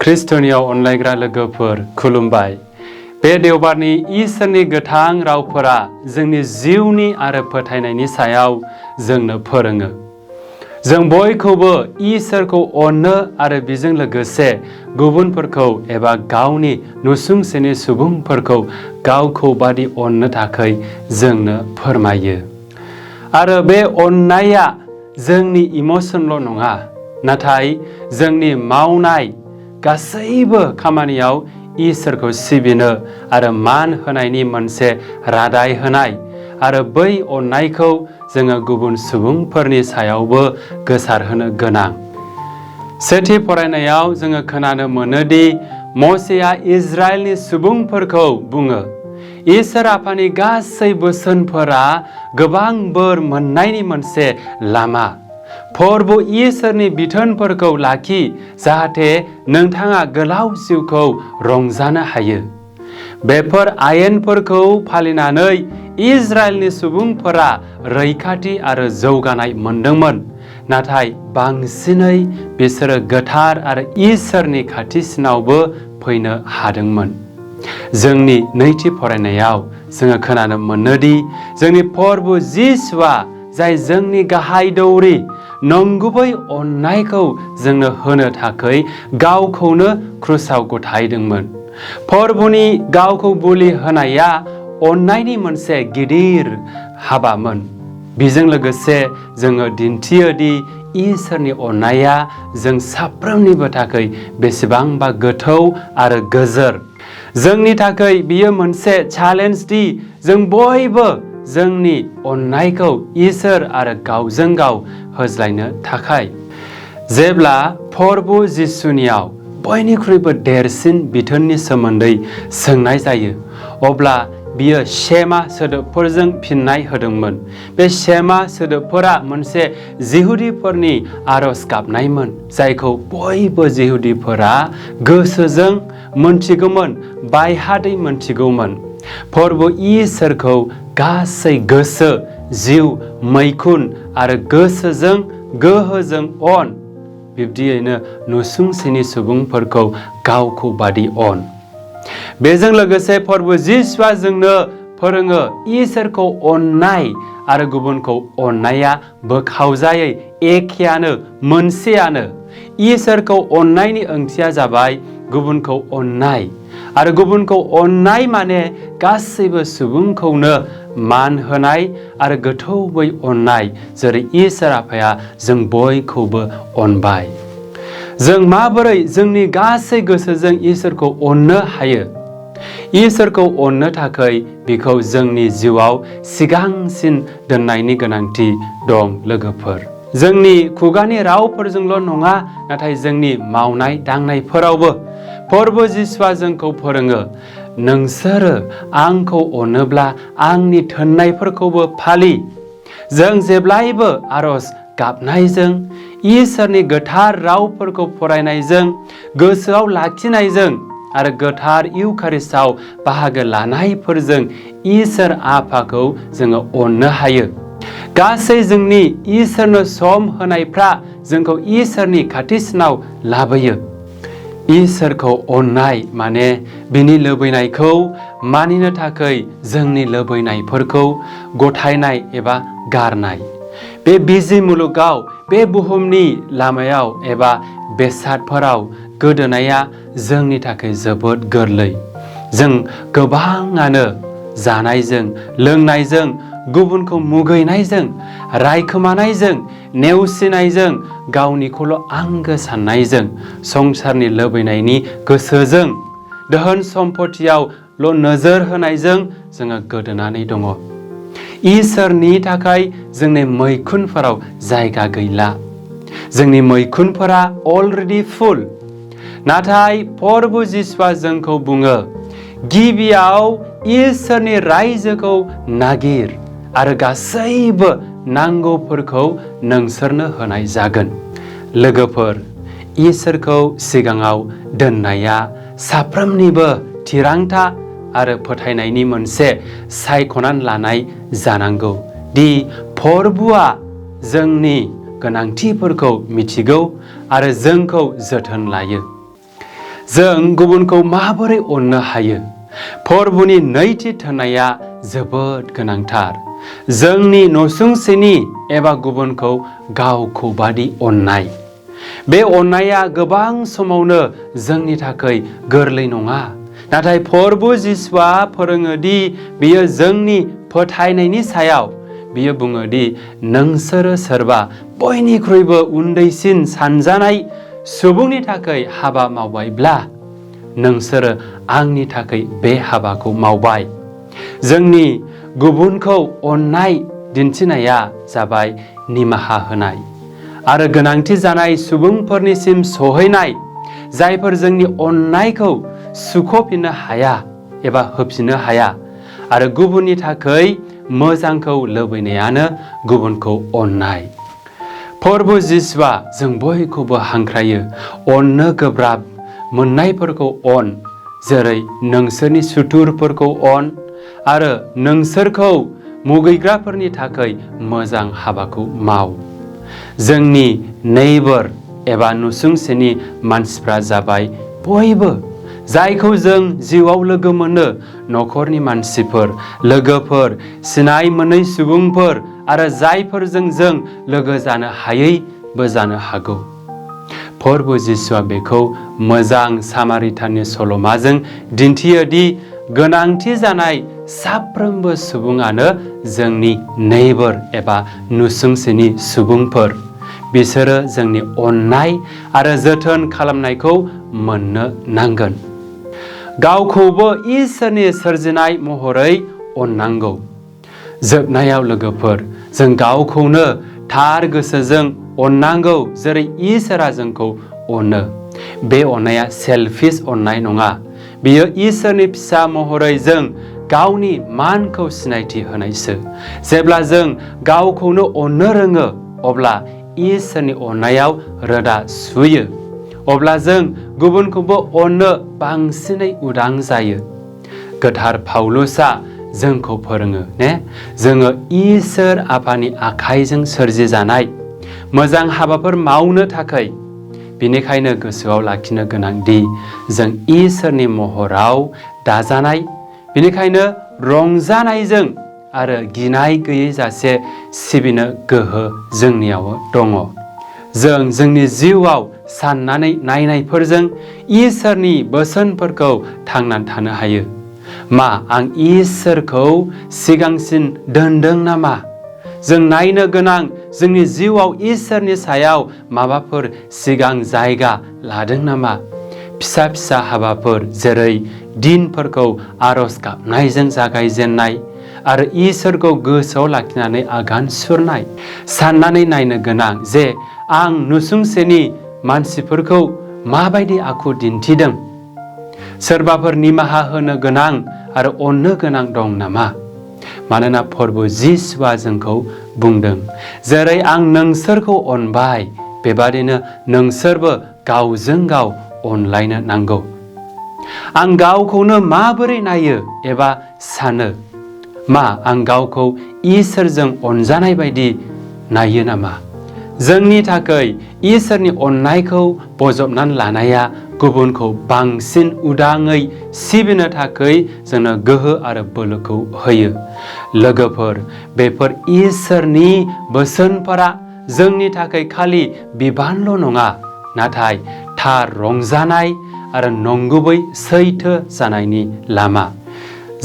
ख्रिस्टनियाव अनलायग्रा लोगोफोर खुलुमबाय। बे देवबारनि इसोरनि गोथां रावफोरा जोंनि जिउनि आरो फोथायनायनि सायाव जोंनो फोरोङो। जों बयखौबो इसोरखौ अननो आरो बेजों लोगोसे गुबुनफोरखौ एबा गावनि नुसुंसेनि सुबुंफोरखौ गावखौ बादि अननो थाखाय जोंनो फोरमायो। आरो बे अननाया जोंनि इमोसनल' नङा, नाथाय जोंनि मावनाय गासैबो खामानियाव इसोरखौ सिबिनो आरो मान होनायनि मोनसे रादाय होनाय आरो बै अननायखौ जोङो गुबुन सुबुंफोरनि सायावबो गोसारहोनो गोनां। सेथि फरायनायाव जोङो खोनानो मोनोदि मसेया इजराइलनि सुबुंफोरखौ बुङो, इसोर आफानि गासै बोसोनफोरा गोबां बोर मोननायनि मोनसे लामा। फोरबो इसोरनि बिथोनफोरखौ लाखि जाहाथे नोंथाङा गोलाव जिउखौ रंजानो हायो। बेफोर आयेनफोरखौ फालिनानै इजराइलनि सुबुंफोरा रैखाथि आरो जौगानाय मोनदोंमोन, नाथाय बांसिनै बिसोरो गोथार आरो इसोरनि खाथिसिनावबो फैनो हादोंमोन। जोंनि नैथि फरायनायाव जोङो खोनानो मोनोदि जोंनि फोरबो जिसुआ, जाय जोंनि गाहाय दौरि, नंगुबै अननायखौ जोंनो होनो थाखाय गावखौनो क्रुसाव गथायदोंमोन। फोरबोनि गावखौ बोलि होनाया अननायनि मोनसे गिदिर हाबामोन। बेजों लोगोसे जोङो दिन्थियो दि इसोरनि अननाया जों साफ्रोमनिबो थाखाय बेसेबांबा गोथौ आरो गोजोर। जोंनि थाखाय बियो मोनसे चेलेन्ज दि जों बयबो जोंनि अननायखौ इसोर आरो गावजों गाव होज्लायनो थाखाय। जेब्ला फोरबो जिसुनियाव बयनिख्रुइबो देरसिन बिथोननि सोमोन्दै सोंनाय जायो, अब्ला बियो शेमा सोदोबफोरजों फिननाय होदोंमोन। बे शेमा सोदोबफोरा मोनसे जिहुदिफोरनि आरज गाबनायमोन, जायखौ बयबो जिहुदिफोरा गोसोजों मोनथिगौमोन, बायहादै मोनथिगौमोन। फोरबो इसोरखौ गासै गोसो, जिउ, मैखुन आरो गोसोजों गोहोजों अन। बिब्दियैनो नुसुंसेनि सुबुंफोरखौ गावखौ बादि अन। बेजों लोगोसे फोरबो जिसुआ जोंनो फोरोङो इसोरखौ अननाय आरो गुबुनखौ अननाया बोखावजायै एखेयानो, मोनसेयानो। इसोरखौ अननायनि ओंथिया जाबाय गुबुनखौ अननाय, आरो गुबुनखौ अननाय माने गासैबो सुबुंखौनो मान होनाय आरो गोथौयै अननाय, जेरै इसोर आफाया जों बयखौबो अनबाय। जों माबोरै जोंनि गासै गोसोजों इसोरखौ अननो हायो? इसोरखौ अननो थाखाय बिखौ जोंनि जिउआव सिगांसिन दोननायनि गोनांथि दं लोगोफोर। जोंनि खुगानि रावफोरजोंल' नङा, नाथाय जोंनि मावनाय दांनायफोरावबो। फोरबो जिसुआ जोंखौ फोरोङो, नोंसोरो आंखौ अनोब्ला आंनि थिननायफोरखौबो फालि। जों जेब्लायबो आरज गाबनायजों, इसोरनि गोथार रावफोरखौ फरायनायजों, गोसोआव लाखिनायजों आरो गोथार इउखारिस्टआव बाहागो लानायफोरजों इसोर आफाखौ जोङो अननो हायो। गासै जोंनि इसोरनो सम होनायफ्रा जोंखौ इसोरनि खाथिसिनाव लाबोयो। इसोरखौ अननाय माने बिनि लुबैनायखौ मानिनो थाखाय जोंनि लुबैनायफोरखौ गथायनाय एबा गारनाय। बे बिजि मुलुगाव, बे बुहुमनि लामायाव एबा बेसादफोराव गोदोनाया जोंनि थाखाय जोबोद गोरलै। जों गोबाङानो जानायजों, लोंनायजों, गुबुनखौ मुगैनायजों, रायखोमानायजों, नेवसिनायजों, गावनिखौल' आंगो साननायजों, संसारनि लुबैनायनि गोसोजों, धोन सम्पथियावल' नोजोर होनायजों जोङो गोदोनानै दङ। इसोरनि थाखाय जोंनि मैखुनफोराव जायगा गैला। जोंनि मैखुनफोरा अलरेडि फुल। नाथाय फोरबो जिसुआ जोंखौ बुङो, गिबियाव इसोरनि रायजोखौ नागिर आरो गासैबो नांगौफोरखौ नोंसोरनो होनाय जागोन। लोगोफोर, इसोरखौ सिगाङाव दोननाया साफ्रोमनिबो थिरांथा आरो फोथायनायनि मोनसे सायख'नानै लानाय जानांगौ दि फोरबोआ जोंनि गोनांथिफोरखौ मिथिगौ आरो जोंखौ जोथोन लायो। जों गुबुनखौ माबोरै अननो हायो? फोरबुनि नैथि थोननाया जोबोद गोनांथार। जोंनि नसुंसेनि एबा गुबुनखौ गावखौ बादि अननाय। बे अननाया गोबां समावनो जोंनि थाखाय गोरलै नङा। नाथाय प्रभु जिसुआ फोरोङोदि बियो जोंनि फोथायनायनि सायाव। बियो बुङोदि नोंसोरो सोरबा बयनिख्रुइबो उन्दैसिन सानजानाय सुबुंनि थाखाय हाबा मावबायब्ला नोंसोरो आंनि थाखाय बे हाबाखौ मावबाय। जोंनि गुबुनखौ अननाय दिन्थिनाया जाबाय निमाहा होनाय आरो गोनांथि जानाय सुबुंफोरनिसिम सहैनाय, जायफोर जोंनि अननायखौ सुख'फिननो हाया एबा होफिननो हाया। आरो गुबुननि थाखाय मोजांखौ लुबैनायानो गुबुनखौ अननाय। प्रभु जिसुआ जों बयखौबो हांख्रायो, अननो गोब्राब मोननायफोरखौ अन, जेरै नोंसोरनि सुथुरफोरखौ अन आरो नोंसोरखौ मुगैग्राफोरनि थाखाय मोजां हाबाखौ माव। जोंनि नेइबर एबा नुसुंसेनि मानसिफ्रा जाबाय बयबो जायखौ जों जिउआव लोगो मोनो, न'खरनि मानसिफोर, लोगोफोर, सिनाय मोनै सुबुंफोर आरो जायफोरजों जों लोगो जानो हायैबो जानो हागौ। प्रभु जिसुआ बेखौ मोजां सामारिटाननि सल'माजों दिन्थियोदि गोनांथि जानाय साफ्रोमबो सुबुङानो जोंनि नेइबर एबा नुसुंसेनि सुबुंफोर। बिसोरो जोंनि अननाय आरो जोथोन खालामनायखौ मोननो नांगोन। गावखौबो इसोरनि सोरजिनाय महरै अननांगौ। जोबनायाव लोगोफोर, जों गावखौनो थार गोसोजों अननांगौ जेरै इसोरा जोंखौ अनो। बे अननाया सेल्फिश अननाय नङा। बियो इसोरनि फिसा महरै जों गावनि मानखौ सिनायथि होनायसो। जेब्ला जों गावखौनो अननो रोङो, अब्ला इसोरनि अननायाव रोदा सुयो। अब्ला जों गुबुनखौबो अननो बांसिनै उदां जायो। गोथार पाउलुसआ जोंखौ फोरोङो ने, जोङो इसोर आफानि आखाइजों सोरजिजानाय मोजां हाबाफोर मावनो थाखाय। बेनिखायनो गोसोआव लाखिनो गोनांदि जों इसोरनि महराव दाजानाय। बेनिखायनो रंजानायजों आरो गिनाय गैयै जासे सिबिनो गोहो जोंनियाव दङ। जों जोंनि जिउआव साननानै नायनायफोरजों इसोरनि बोसोनफोरखौ थांनानै थानो हायो। मा आं इसोरखौ सिगांसिन दोनदों नामा? जों नायनो गोनां जोंनि जिउआव इसोरनि सायाव माबाफोर सिगां जायगा लादों नामा? फिसा फिसा हाबाफोर जेरै दिनफोरखौ आरज गाबनायजों जागायजेननाय आरो इसोरखौ गोसोआव लाखिनानै आगान सुरनाय। साननानै नायनो गोनां जे आं नुसुंसेनि मानसिफोरखौ माबायदि आखु दिन्थिदों। सोरबाफोर निमाहा होनो गोनां आरो अननो गोनां दं नामा? मानोना प्रभु जिसुआ जोंखौ बुंदों, जेरै आं नोंसोरखौ अनबाय बेबादिनो नोंसोरबो गावजों गाव अनलायनो नांगौ। आं गावखौनो माबोरै नायो एबा सानो? मा आं गावखौ इसोरजों अनजानाय बायदि नायो नामा? जोंनि थाखाय इसोरनि अननायखौ बजबनानै लानाया गुबुनखौ बांसिन उदाङै सिबिनो थाखाय जोंनो गोहो आरो बोलोखौ होयो। लोगोफोर, बेफोर इसोरनि बोसोनफोरा जोंनि थाखाय खालि बिबानल' नङा, नाथाय थार रंजानाय आरो नंगुबै सैथो जानायनि लामा।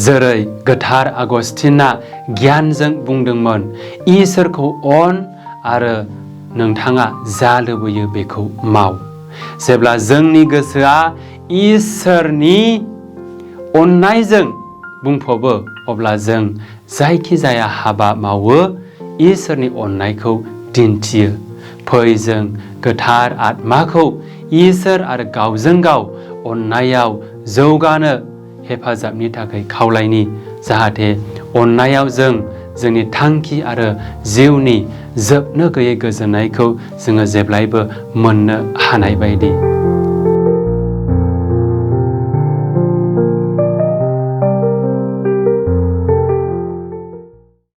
जेरै गोथार आगस्तिनआ गियानजों बुंदोंमोन, इसोरखौ अन आरो नोंथाङा जा लुबैयो बेखौ माव। जेब्ला जोंनि गोसोआ इसोरनि अननायजों बुंफबो, अब्ला जों जायखिजाया हाबा मावो इसोरनि अननायखौ दिन्थियो। फै जों गोथार आत्माखौ इसोर आरो गावजों गाव अननायाव जौगानो हेफाजाबनि थाखाय खावलायनि, जाहाथे अननायाव जों जोंनि थांखि आरो जिउनि जोबनो गैयै गोजोननायखौ जोङो जेब्लायबो मोननो हानाय बायदि।